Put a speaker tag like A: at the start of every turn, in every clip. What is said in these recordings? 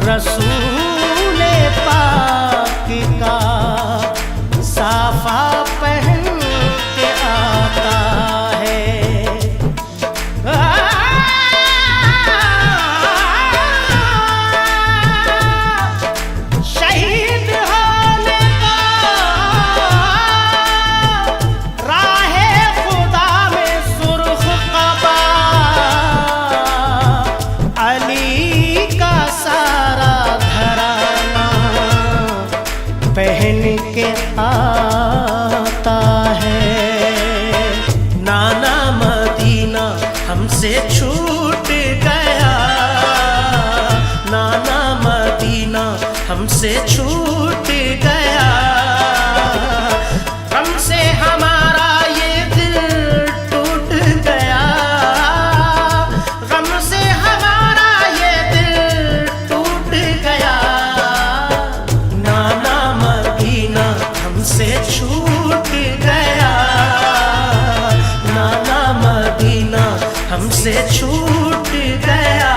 A: रसूले पाक का साफा पहन के आता है। शहीद होने का राहे खुदा में सुर्ख कबा अली का सारा घराना पहन के आता है। नाना मदीना हमसे छूट गया, नाना मदीना हमसे छूट गया। हमसे हमारा ये दिल टूट गया, हमसे हमारा ये दिल टूट गया। नाना मदीना हमसे छूट गया, नाना मदीना हमसे छूट गया।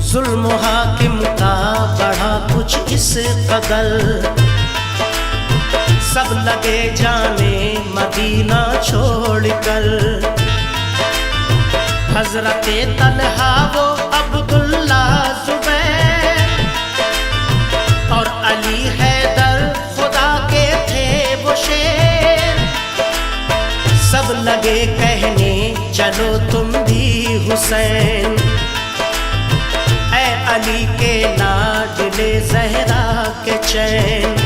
A: जुल्म हाकिम का बढ़ा कुछ इस कदर, सब लगे जाने मदीना छोड़कर। हजरत तलहा वो अब्दुल्ला जुबैर और अली हैदर खुदा के थे वो शेर। सब लगे कहने चलो तुम भी हुसैन, अली के लाडले ज़हरा के चैन।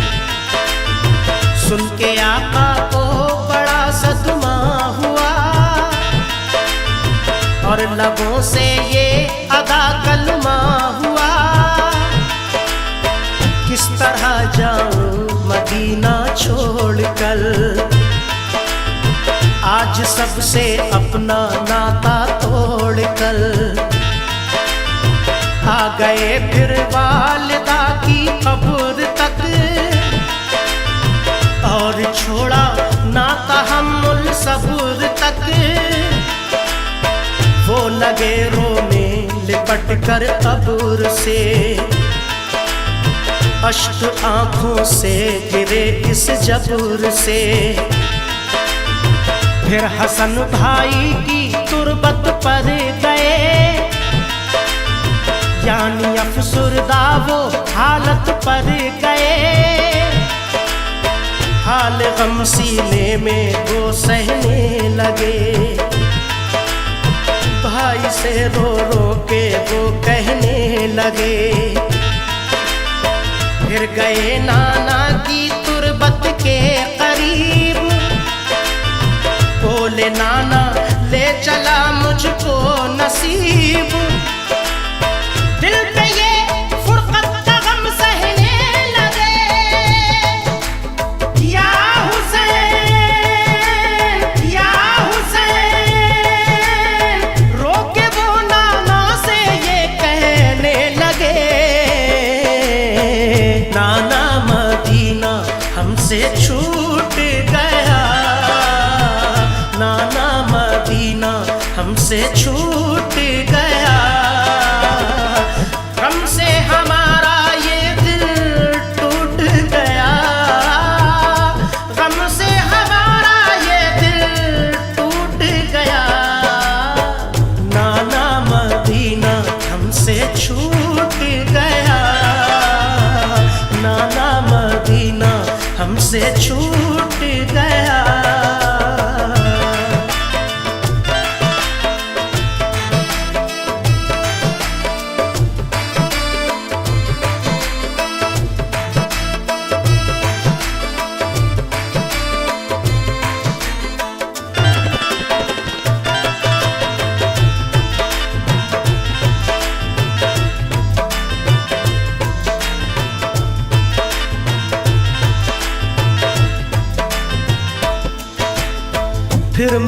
A: सुन के आका को बड़ा सदमा हुआ और लबों से ये अदा कलमा हुआ। किस तरह जाऊं मदीना छोड़कर, आज सबसे अपना नाता तोड़कर। आ गए फिर वालिदा की कब्र तक और छोड़ा नाता हम्मुल सब्र तक। वो लगे रोने लिपट कर कब्र से, अश्क आंखों से गिरे इस जबर से। फिर हसन भाई की तुरबत पर गए, यानी अफसुरदा वो हालत पर गए। हाल गम सीने में वो सहने लगे, भाई से रो रो के वो कहने लगे। फिर गए नाना की तुरबत के करीब, बोले नाना ले चला मुझको नसीब। दिल पे ये फुरकत का गम सहने लगे, या हुसैन या हुसैन। रोके वो नाना से ये कहने लगे, नाना मदीना हमसे छूट गया, नाना मदीना हमसे छूट गया। हमसे हमारा ये दिल टूट गया, हमसे हमारा ये दिल टूट गया। नाना मदीना हमसे छूट गया, नाना मदीना हमसे छूट गया।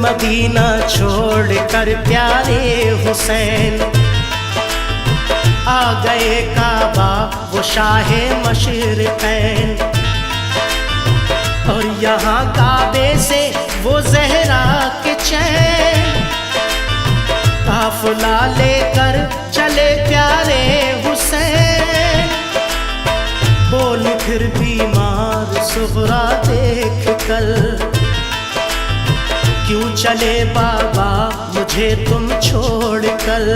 A: मदीना छोड़कर प्यारे हुसैन आ गए काबा वो शाहे मशरिक़ैन। और यहाँ काबे से वो ज़हरा के चैन काफ़िला लेकर चले प्यारे हुसैन। बोल फिर बीमार सुग़रा देख कर, क्यों चले बाबा मुझे तुम छोड़ कर।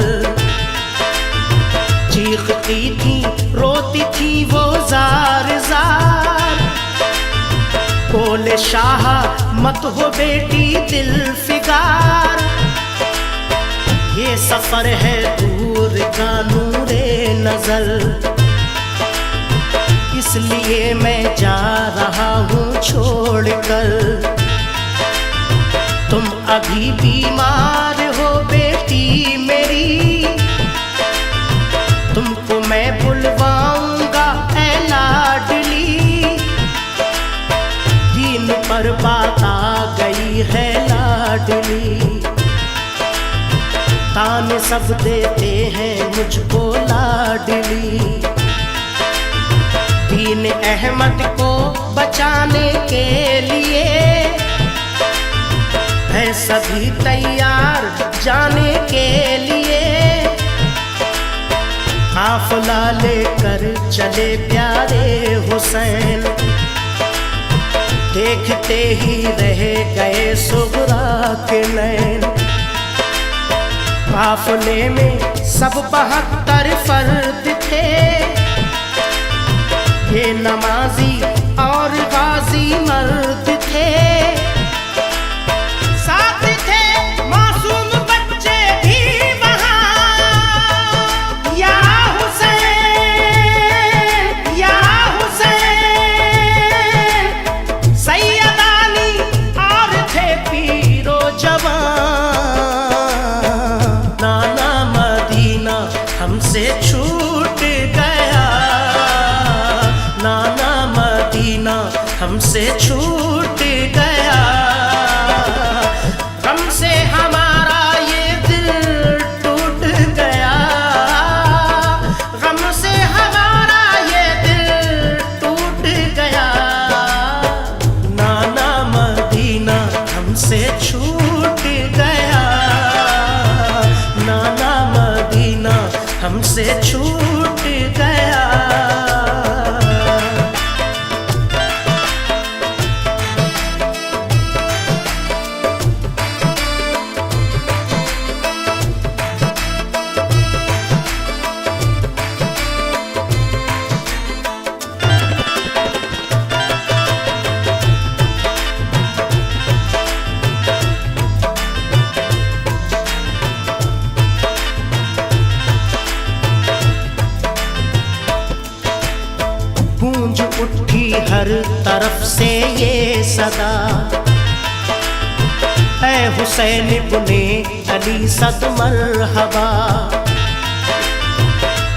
A: चीखती थी रोती थी वो जार जार, बोले शाह मत हो बेटी दिल फिगार। ये सफर है दूर का नूरे नजर, इसलिए मैं जा रहा हूँ छोड़ कर। तुम अभी बीमार हो बेटी मेरी, तुमको मैं बुलवाऊंगा ऐ लाडली। दीन पर बात आ गई है लाडली, ताने सब देते हैं मुझको लाडली। दीन अहमद को बचाने के लिए है सभी तैयार जाने के लिए। काफ़िला लेकर चले प्यारे हुसैन, देखते ही रह गए सुग़रा के नैन। काफ़िले में सब 72 फर्द थे, ये नमाजी और गाजी मर्द थे। साथ थे मासूम बच्चे भी वहाँ, या हुसैन या हुसैन। सैयदानी और थे पीरो जवान। नाना मदीना हमसे छूट गया, नाना मदीना हमसे छूट गया। गम से हमारा ये दिल टूट गया, गम से हमारा ये दिल टूट गया। नाना मदीना हमसे छूट गया, नाना मदीना हमसे छूट गया। गूंज उठी हर तरफ से ये सदा, ऐ हुसैन इब्ने अली सद मरहबा।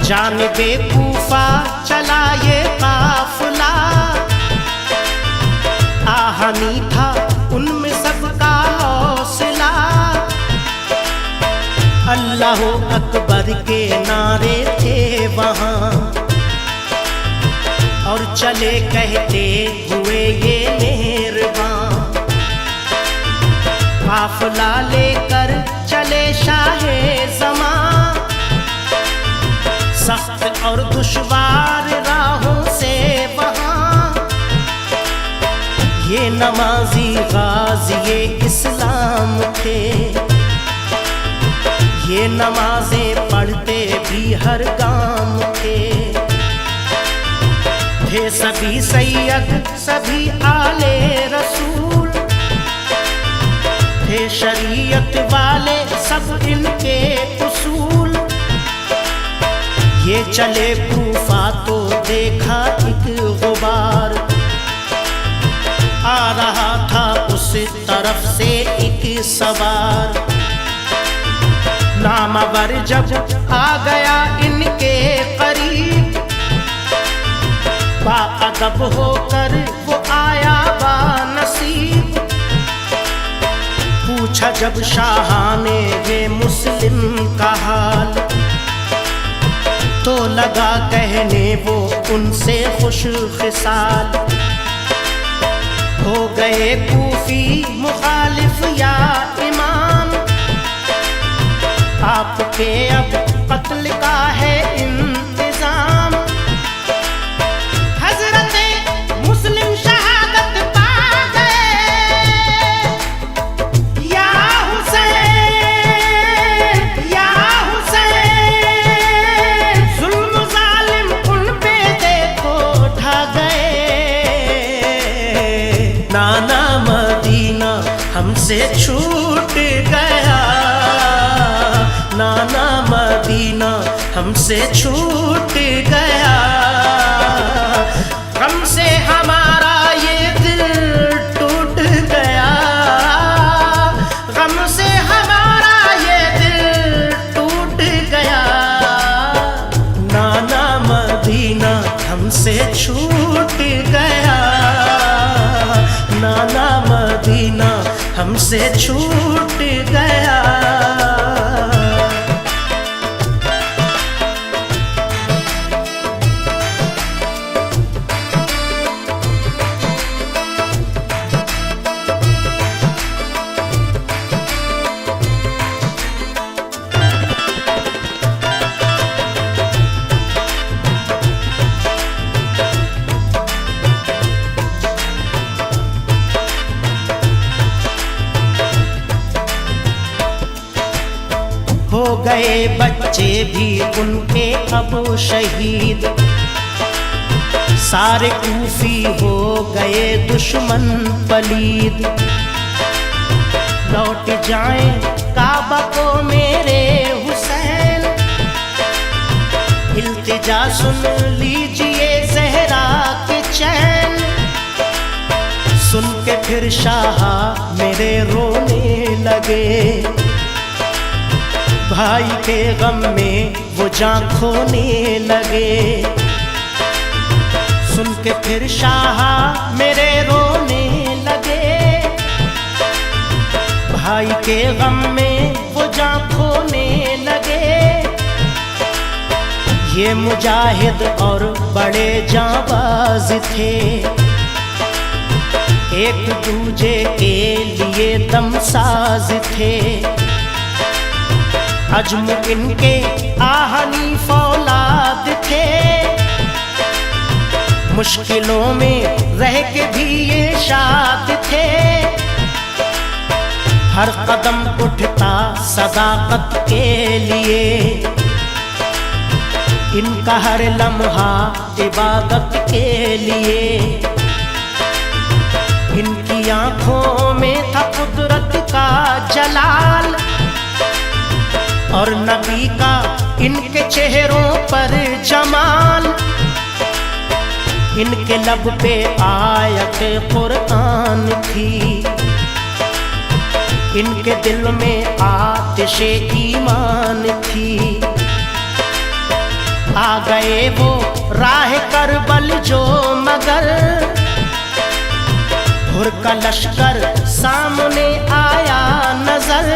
A: जानिबे कूफा चला ये काफ़िला, आहनी था उनमें सबका हौसला। अल्लाह अकबर के नारे थे वहाँ, और चले कहते हुए ये मेहरबान। काफ़िला लेकर चले शाहे ज़मां, सख्त और दुश्वार राहों से वहाँ। ये नमाजी गाज़ी इस्लाम थे, ये नमाज़ें पढ़ते भी हर गाम थे। थे सभी सैयद सभी आले रसूल, थे शरीयत वाले सब इनके उसूल। ये चले कूफा तो देखा एक गुबार, आ रहा था उस तरफ से एक सवार। नामवर जब आ गया इनके करीब, बाअदब होकर वो आया बानसीब। पूछ पूछा जब शाह ने ये मुस्लिम का हाल, तो लगा कहने वो उनसे खुश खिसाल। हो गए कूफी मुखालिफ या इमाम, आपके अब कत्ल का है इंतजाम। हजरते मुस्लिम शहादत पा गए, या हुसैन या हुसैन, जुल्म जालिम उन पे देखो ढा गए। नाना मदीना हमसे छूट गया, नाना मदीना हमसे छूट गया। गम से हमारा ये दिल टूट गया, गम से हमारा ये दिल टूट गया। नाना मदीना हमसे छूट गया, नाना मदीना हमसे छूट गया। हो गए बच्चे भी उनके अब शहीद, सारे कूफी हो गए दुश्मन पलीद। लौट जाएं काबा को मेरे हुसैन, इल्तिजा सुन लीजिए ज़हरा के चैन। सुन के फिर शाह मेरे रोने लगे, भाई के गम में वो जान खोने लगे। सुन के फिर शाह मेरे रोने लगे, भाई के गम में वो जान खोने लगे। ये मुजाहिद और बड़े जाबाज थे, एक दूजे के लिए दमसाज थे। अजम इनके आहनी फौलाद थे, मुश्किलों में रह के भी ये शाद थे। हर कदम उठता सदाकत के लिए, इनका हर लम्हा इबादत के लिए। इनकी आंखों में था कुदरत का जलाल, और नबी का इनके चेहरों पर जमाल। इनके लब पे आयत कुरान थी, इनके दिल में आतिशे ईमान थी। आ गए वो राह करबल जो मगर, हुर का लश्कर सामने आया नजर।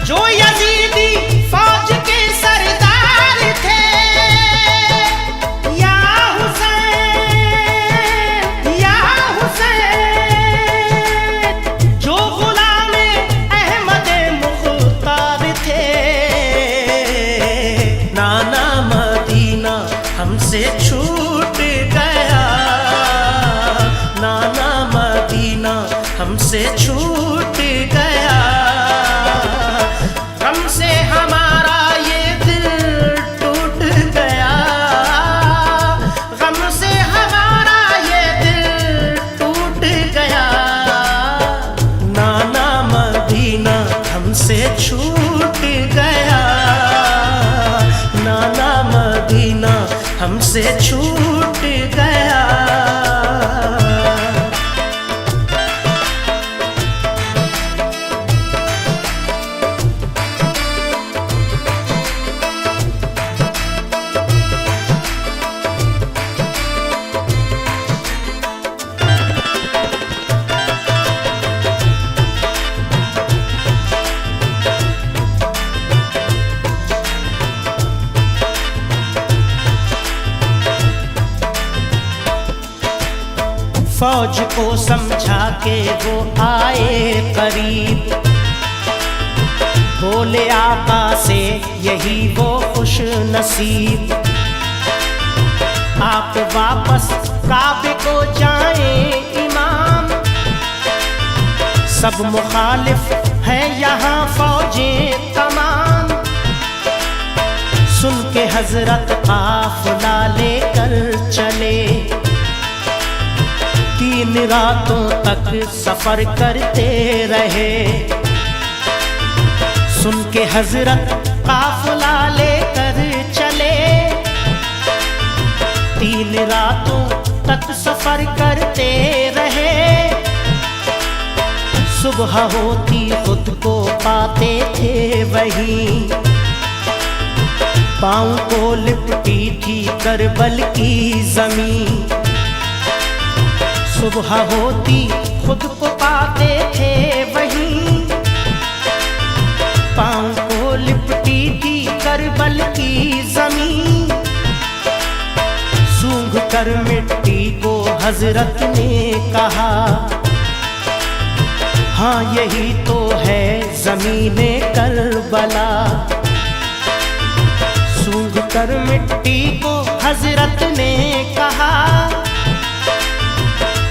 A: जो यजीदी फौज के सरदार थे, या हुसैन या हुसैन, जो गुलामे अहमद मुख्तार थे। नाना मदीना हमसे छूट गया, नाना मदीना हमसे छूट गया। गम से हमारा ये दिल टूट गया, गम से हमारा ये दिल टूट गया। नाना मदीना हमसे छूट गया, नाना मदीना हमसे छूट गया। फौज को समझा के वो आए करीब, बोले आका से यही वो खुश नसीब, आप वापस काबे को जाएं इमाम, सब मुखालिफ है यहाँ फौजें तमाम। सुन के हजरत काफिला लेकर चले, 3 रातों तक सफर करते रहे। सुन के हजरत काफिला लेकर चले, 3 रातों तक सफर करते रहे। सुबह होती खुद को पाते थे वहीं, पाँव को लिपटी थी करबल की जमीन। सुबह होती खुद को पाते थे वहीं, पाँव को लिपटी थी करबल की जमीन। सूंघ कर मिट्टी को हजरत ने कहा, हाँ यही तो है ज़मीने करबला। सूंघ कर मिट्टी को हजरत ने कहा,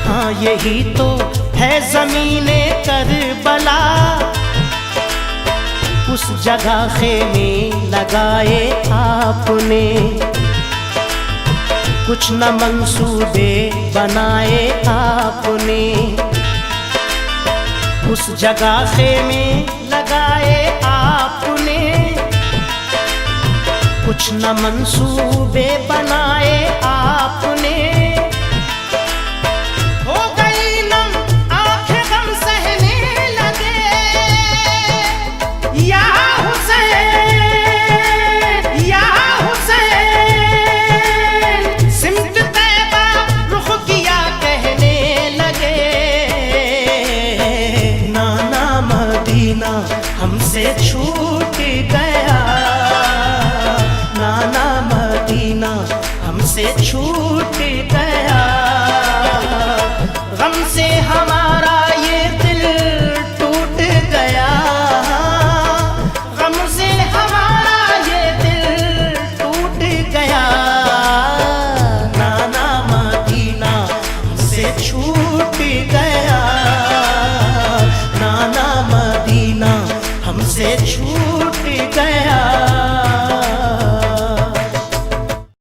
A: हाँ यही तो है ज़मीने करबला। उस जगह खेमे लगाए आपने, कुछ न मंसूबे बनाए आपने। उस जगह खेमे लगाए आपने, कुछ न मंसूबे बनाए आपने। हो गई नम आंखें गम सहने लगे, या हुसैन या हुसैन। सिमट तैबा रुख किया कहने लगे, नाना मदीना हमसे छू